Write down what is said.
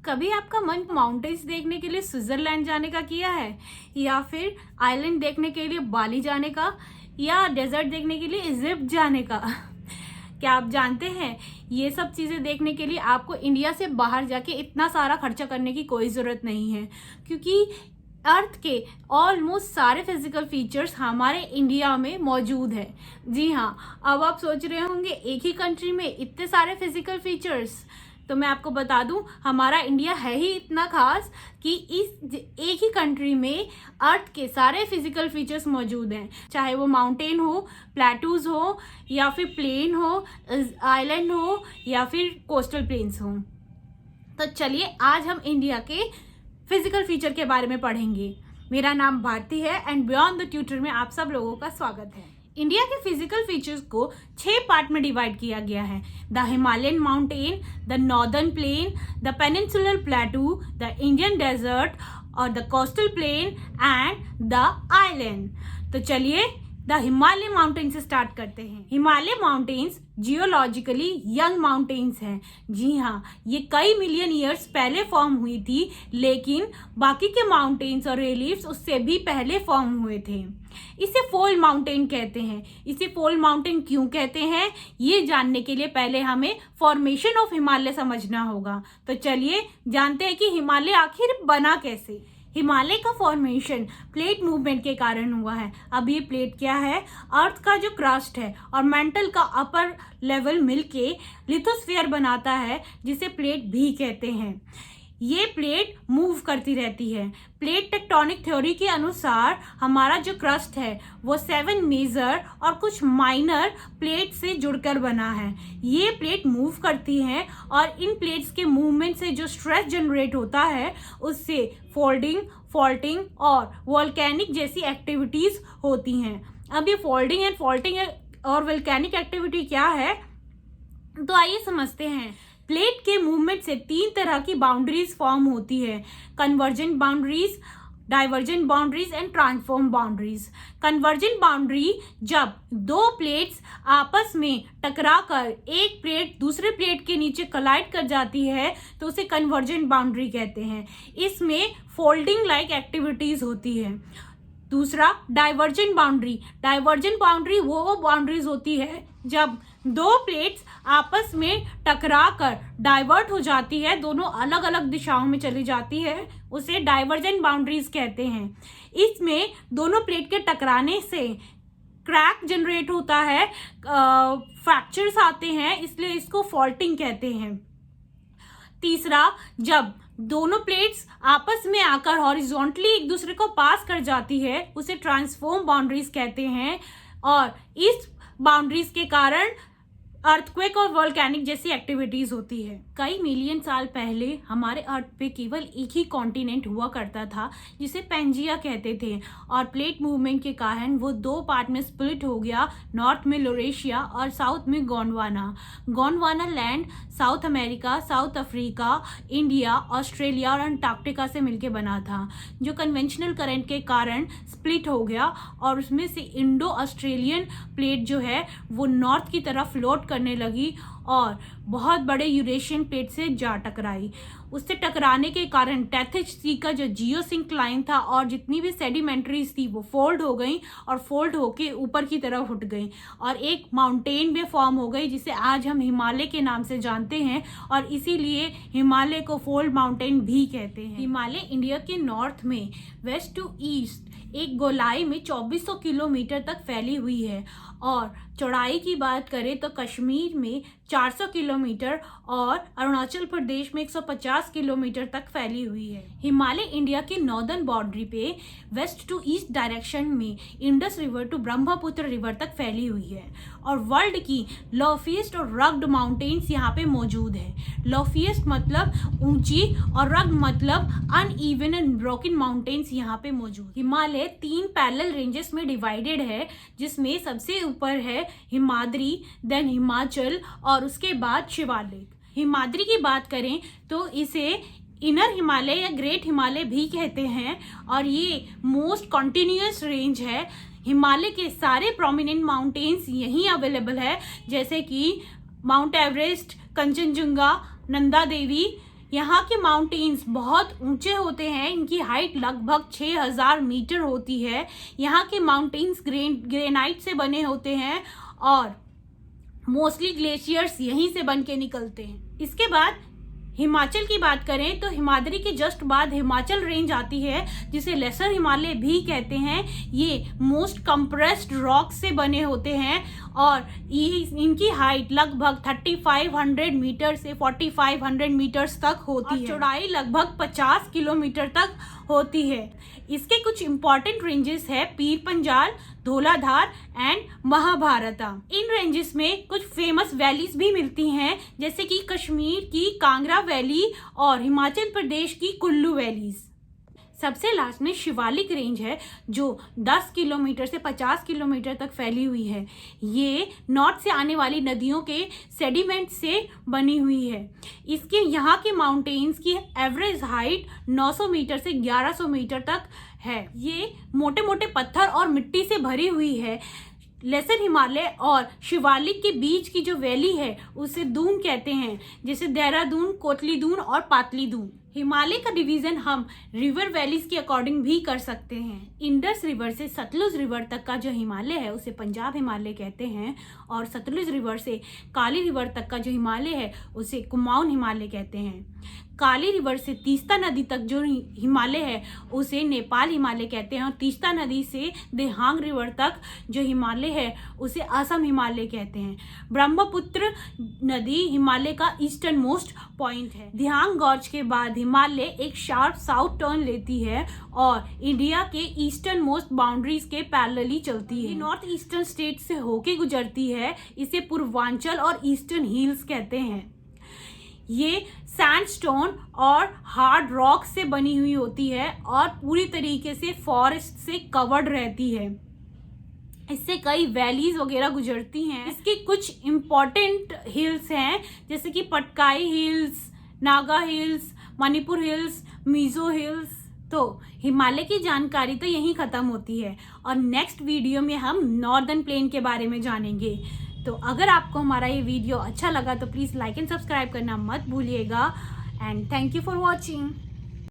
कभी आपका मन माउंटेन्स देखने के लिए स्विट्जरलैंड जाने का किया है, या फिर आइलैंड देखने के लिए बाली जाने का, या डेजर्ट देखने के लिए इजिप्ट जाने का? क्या आप जानते हैं ये सब चीज़ें देखने के लिए आपको इंडिया से बाहर जाके इतना सारा खर्चा करने की कोई ज़रूरत नहीं है, क्योंकि अर्थ के ऑलमोस्ट सारे फिजिकल फीचर्स हमारे इंडिया में मौजूद है। जी हाँ, अब आप सोच रहे होंगे एक ही कंट्री में इतने सारे फिजिकल फीचर्स, तो मैं आपको बता दूं हमारा इंडिया है ही इतना खास कि इस एक ही कंट्री में अर्थ के सारे फिजिकल फीचर्स मौजूद हैं, चाहे वो माउंटेन हो, प्लेटूज हो, या फिर प्लेन हो, आइलैंड हो, या फिर कोस्टल प्लेन्स हो। तो चलिए आज हम इंडिया के फिजिकल फीचर के बारे में पढ़ेंगे। मेरा नाम भारती है एंड बियॉन्ड द ट्यूटर में आप सब लोगों का स्वागत है। इंडिया के फिजिकल फीचर्स को 6 पार्ट में डिवाइड किया गया है: the Himalayan mountain, the northern plain, the peninsular plateau, the Indian desert और the coastal plain and the island. तो चलिए द हिमालय माउंटेन से स्टार्ट करते हैं। Himalaya mountains geologically young mountains हैं। जी हाँ, ये कई मिलियन ईयर्स पहले फॉर्म हुई थी, लेकिन बाकी के माउंटेन्स और रिलीफ्स उससे भी पहले फॉर्म हुए थे। इसे फोल्ड माउंटेन कहते हैं। इसे फोल्ड माउंटेन क्यों कहते हैं, ये जानने के लिए पहले हमें फॉर्मेशन ऑफ हिमालय समझना होगा। तो चलिए जानते हैं कि हिमालय आखिर बना कैसे। हिमालय का फॉर्मेशन प्लेट मूवमेंट के कारण हुआ है। अब ये प्लेट क्या है? अर्थ का जो क्रस्ट है और मेंटल का अपर लेवल मिलके लिथोस्फीयर बनाता है, जिसे प्लेट भी कहते हैं। ये प्लेट मूव करती रहती है। प्लेट टेक्टोनिक थ्योरी के अनुसार हमारा जो क्रस्ट है वो 7 मेजर और कुछ माइनर प्लेट से जुड़कर बना है। ये प्लेट मूव करती हैं और इन प्लेट्स के मूवमेंट से जो स्ट्रेस जनरेट होता है उससे फोल्डिंग, फॉल्टिंग और वोल्केनिक जैसी एक्टिविटीज होती हैं। अब ये फोल्डिंग एंड फॉल्टिंग और वोल्केनिक एक्टिविटी क्या है, तो आइए समझते हैं। प्लेट के मूवमेंट से 3 तरह की बाउंड्रीज फॉर्म होती है: convergent boundaries, divergent boundaries and transform boundaries. Convergent boundary जब 2 प्लेट्स आपस में टकराकर एक प्लेट दूसरे प्लेट के नीचे कोलाइड कर जाती है तो उसे कन्वर्जेंट बाउंड्री कहते हैं। इसमें फोल्डिंग लाइक एक्टिविटीज होती है। दूसरा डाइवर्जेंट बाउंड्री। डाइवर्जेंट बाउंड्री वो बाउंड्रीज होती है जब 2 प्लेट्स आपस में टकराकर डाइवर्ट हो जाती है, दोनों अलग अलग दिशाओं में चली जाती है, उसे डाइवर्जेंट बाउंड्रीज कहते हैं। इसमें दोनों प्लेट के टकराने से क्रैक जनरेट होता है, फ्रैक्चर्स आते हैं, इसलिए इसको फॉल्टिंग कहते हैं। तीसरा, जब दोनों प्लेट्स आपस में आकर हॉरिजॉन्टली एक दूसरे को पास कर जाती है, उसे ट्रांसफॉर्म बाउंड्रीज कहते हैं। और इस बाउंड्रीज के कारण अर्थक्वेक और वोल्केनिक जैसी एक्टिविटीज होती है। कई मिलियन साल पहले हमारे अर्थ पे केवल एक ही कॉन्टिनेंट हुआ करता था, जिसे पेंजिया कहते थे, और प्लेट मूवमेंट के कारण वो 2 पार्ट में स्प्लिट हो गया। नॉर्थ में लोरेशिया और साउथ में Gondwana. Gondwana land south America, south Africa, India, Australia और अंटार्कटिका से मिलके बना था, जो कन्वेंशनल करंट के कारण स्प्लिट हो गया और उसमें से इंडो ऑस्ट्रेलियन प्लेट जो है वो नॉर्थ की तरफ फ्लोट करने लगी और बहुत बड़े यूरेशियन प्लेट से जा टकराई। उससे टकराने के कारण टेथिस सी का जो जियोसिंक्लाइन था और जितनी भी सेडिमेंट्रीज थी वो फोल्ड हो गई और फोल्ड होके ऊपर की तरफ उठ गई और एक माउंटेन भी फॉर्म हो गई, जिसे आज हम हिमालय के नाम से जानते हैं, और इसीलिए हिमालय को फोल्ड माउंटेन भी कहते हैं। हिमालय इंडिया के नॉर्थ में वेस्ट टू ईस्ट एक गोलाई में 2400 किलोमीटर तक फैली हुई है, और चौड़ाई की बात करें तो कश्मीर में 400 किलोमीटर और अरुणाचल प्रदेश में 150 किलोमीटर तक फैली हुई है। हिमालय इंडिया के नॉर्दर्न बाउंड्री पे वेस्ट टू ईस्ट डायरेक्शन में Indus river to Brahmaputra river तक फैली हुई है, और वर्ल्ड की लॉफीएस्ट और रग्ड माउंटेन्स यहाँ पे मौजूद है। लॉफीएस्ट मतलब ऊंची और रग्ड मतलब अनइवन एंड ब्रोकन माउंटेन्स यहाँ पे मौजूद। हिमालय 3 पैरेलल रेंजेस में डिवाइडेड है, जिसमें सबसे ऊपर है हिमाद्री, देन हिमाचल और उसके बाद शिवालिक। हिमाद्री की बात करें तो इसे इनर हिमालय या ग्रेट हिमालय भी कहते हैं, और ये मोस्ट कॉन्टिन्यूअस रेंज है। हिमालय के सारे प्रोमिनेंट माउंटेन्स यहीं अवेलेबल है, जैसे कि माउंट एवरेस्ट, कंचनजुंगा, नंदा देवी, यहाँ के माउंटेन्स बहुत ऊंचे होते हैं, इनकी हाइट लगभग 6000 मीटर होती है। यहाँ के माउंटेन्स ग्रेनाइट से बने होते हैं और मोस्टली ग्लेशियर्स यहीं से बन के निकलते हैं। इसके बाद हिमाचल की बात करें तो हिमाद्री के जस्ट बाद हिमाचल रेंज आती है, जिसे लेसर हिमालय भी कहते हैं। ये मोस्ट कंप्रेस्ड रॉक से बने होते हैं और इनकी हाइट लगभग 3500 मीटर से 4500 मीटर्स तक होती है। चौड़ाई लगभग 50 किलोमीटर तक होती है। इसके कुछ इंपॉर्टेंट रेंजेस है Pir Panjal, Dhauladhar and Mahabharata. In ranges में कुछ फेमस वैलीज भी मिलती हैं, जैसे कि कश्मीर की कांगड़ा वैली और हिमाचल प्रदेश की कुल्लू वैलीज। सबसे लास्ट में शिवालिक रेंज है, जो 10 किलोमीटर से 50 किलोमीटर तक फैली हुई है। ये नॉर्थ से आने वाली नदियों के सेडिमेंट से बनी हुई है। इसके यहाँ के माउंटेन्स की एवरेज हाइट 900 मीटर से 1100 मीटर तक है। ये मोटे मोटे पत्थर और मिट्टी से भरी हुई है। लेसर हिमालय और शिवालिक के बीच की जो वैली है उसे दून कहते हैं, जैसे देहरादून, कोटली दून और पातली दून। हिमालय का डिवीजन हम रिवर वैलीज के अकॉर्डिंग भी कर सकते हैं। इंडस रिवर से सतलुज रिवर तक का जो हिमालय है उसे पंजाब हिमालय कहते हैं और सतलुज रिवर से काली रिवर तक का जो हिमालय है उसे कुमाऊन हिमालय कहते हैं। काली रिवर से तीस्ता नदी तक जो हिमालय है उसे नेपाल हिमालय कहते हैं और तीस्ता नदी से देहांग रिवर तक जो हिमालय है उसे असम हिमालय कहते हैं। ब्रह्मपुत्र नदी हिमालय का ईस्टर्न मोस्ट पॉइंट है। दिहांग गॉर्ज के बाद हिमालय एक शार्प साउथ टर्न लेती है और इंडिया के ईस्टर्न मोस्ट बाउंड्रीज के पैरेलली चलती है। नॉर्थ ईस्टर्न स्टेट से होके गुजरती है। इसे पूर्वांचल और ईस्टर्न हिल्स कहते हैं। ये सैंडस्टोन और हार्ड रॉक से बनी हुई होती है और पूरी तरीके से फॉरेस्ट से कवर्ड रहती है। इससे कई वैलीज वगैरह गुजरती हैं। इसके कुछ इम्पॉर्टेंट हिल्स हैं, जैसे कि Patkai hills, Naga hills, Manipur hills, Mizo hills. तो हिमालय की जानकारी तो यहीं ख़त्म होती है और नेक्स्ट वीडियो में हम नॉर्दर्न प्लेन के बारे में जानेंगे। तो अगर आपको हमारा ये वीडियो अच्छा लगा तो प्लीज़ लाइक एंड सब्सक्राइब करना मत भूलिएगा and thank you for watching.